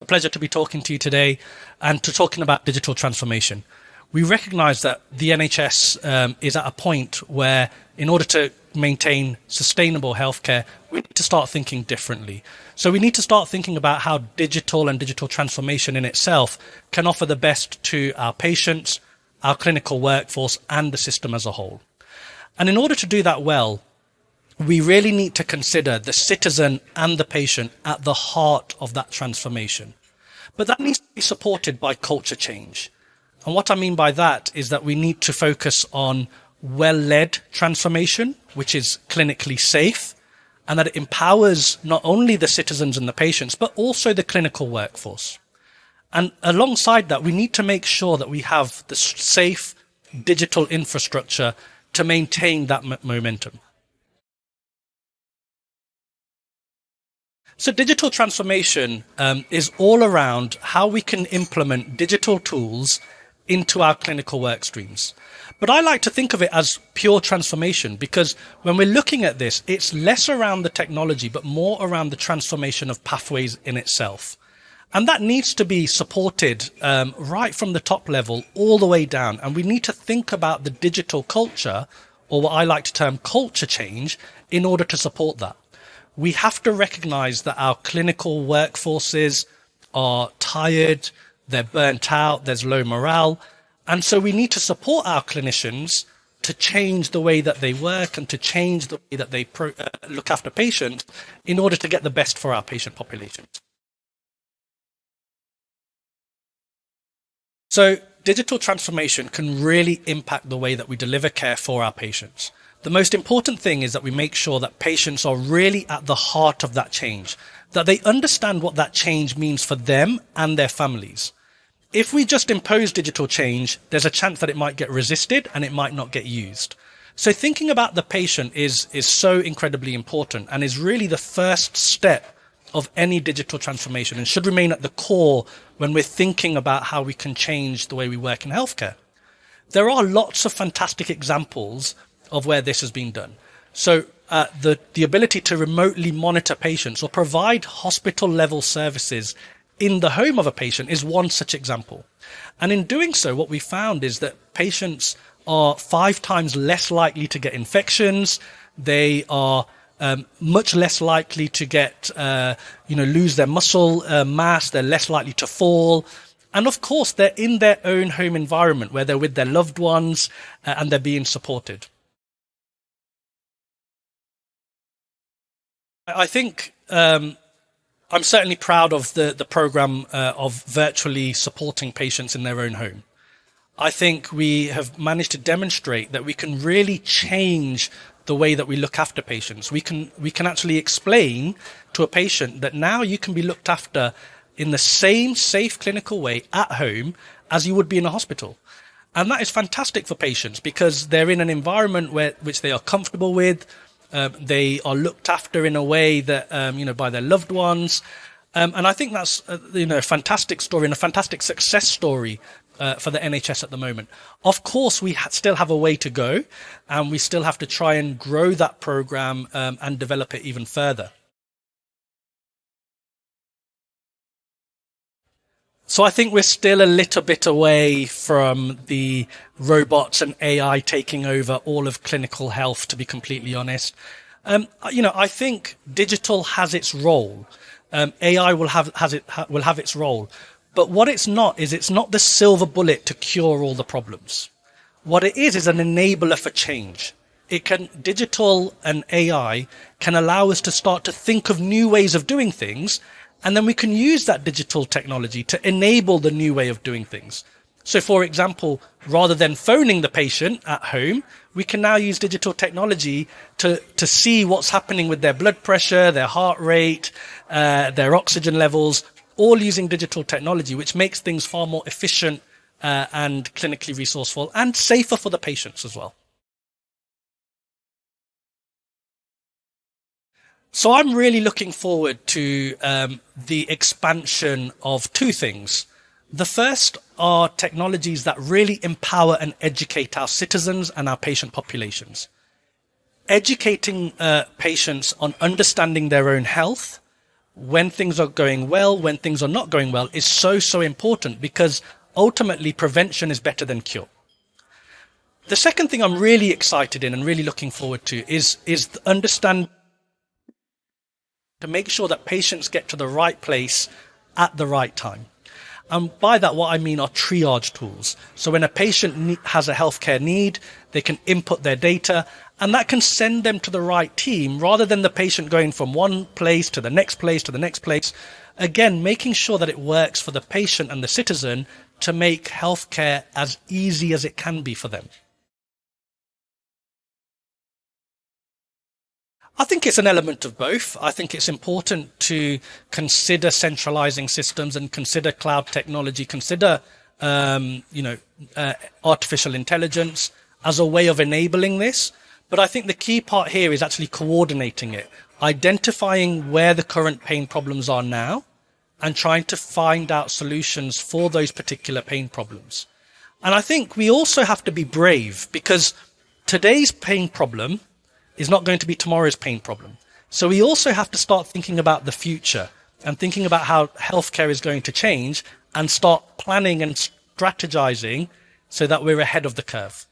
pleasure to be talking to you today and to talking about digital transformation. We recognize that the NHS is at a point where, in order to maintain sustainable healthcare, we need to start thinking differently. So we need to start thinking about how digital and digital transformation in itself can offer the best to our patients, our clinical workforce, and the system as a whole. And in order to do that well, we really need to consider the citizen and the patient at the heart of that transformation. But that needs to be supported by culture change. And what I mean by that is that we need to focus on well-led transformation, which is clinically safe, and that it empowers not only the citizens and the patients, but also the clinical workforce. And alongside that, we need to make sure that we have the safe digital infrastructure to maintain that momentum. So digital transformation is all around how we can implement digital tools into our clinical work streams. But I like to think of it as pure transformation, because when we're looking at this, it's less around the technology, but more around the transformation of pathways in itself. And that needs to be supported right from the top level all the way down. And we need to think about the digital culture, or what I like to term culture change, in order to support that. We have to recognize that our clinical workforces are tired, they're burnt out, there's low morale. And so we need to support our clinicians to change the way that they work and to change the way that they look after patients in order to get the best for our patient populations. So digital transformation can really impact the way that we deliver care for our patients. The most important thing is that we make sure that patients are really at the heart of that change, that they understand what that change means for them and their families. If we just impose digital change, there's a chance that it might get resisted and it might not get used. So thinking about the patient is so incredibly important and is really the first step of any digital transformation and should remain at the core when we're thinking about how we can change the way we work in healthcare. There are lots of fantastic examples of where this has been done. So the ability to remotely monitor patients or provide hospital level services in the home of a patient is one such example. And in doing so, what we found is that patients are 5 times less likely to get infections. They are much less likely to get, lose their muscle mass. They're less likely to fall. And of course, they're in their own home environment where they're with their loved ones and they're being supported. I think I'm certainly proud of the program of virtually supporting patients in their own home. I think we have managed to demonstrate that we can really change the way that we look after patients. We can actually explain to a patient that now you can be looked after in the same safe clinical way at home as you would be in a hospital. And that is fantastic for patients because they're in an environment which they are comfortable with. They are looked after in a way that, by their loved ones. And I think that's, a fantastic story and a fantastic success story for the NHS at the moment. Of course, we still have a way to go and we still have to try and grow that program and develop it even further. So I think we're still a little bit away from the robots and AI taking over all of clinical health, to be completely honest. I think digital has its role. AI will have its role. But what it's not the silver bullet to cure all the problems. What it is an enabler for change. Digital and AI can allow us to start to think of new ways of doing things. And then we can use that digital technology to enable the new way of doing things. So, for example, rather than phoning the patient at home, we can now use digital technology to see what's happening with their blood pressure, their heart rate, their oxygen levels, all using digital technology, which makes things far more efficient and clinically resourceful and safer for the patients as well. So I'm really looking forward to the expansion of 2 things. The first are technologies that really empower and educate our citizens and our patient populations. Educating patients on understanding their own health, when things are going well, when things are not going well, is so, so important, because ultimately prevention is better than cure. The second thing I'm really excited in and really looking forward to is understand to make sure that patients get to the right place at the right time. And by that, what I mean are triage tools. So when a patient has a healthcare need, they can input their data, and that can send them to the right team rather than the patient going from one place to the next place to the next place. Again, making sure that it works for the patient and the citizen to make healthcare as easy as it can be for them. I think it's an element of both. I think it's important to consider centralizing systems and consider cloud technology, consider artificial intelligence as a way of enabling this. But I think the key part here is actually coordinating it, identifying where the current pain problems are now, and trying to find out solutions for those particular pain problems. And I think we also have to be brave, because today's pain problem is not going to be tomorrow's pain problem. So we also have to start thinking about the future and thinking about how healthcare is going to change, and start planning and strategizing so that we're ahead of the curve.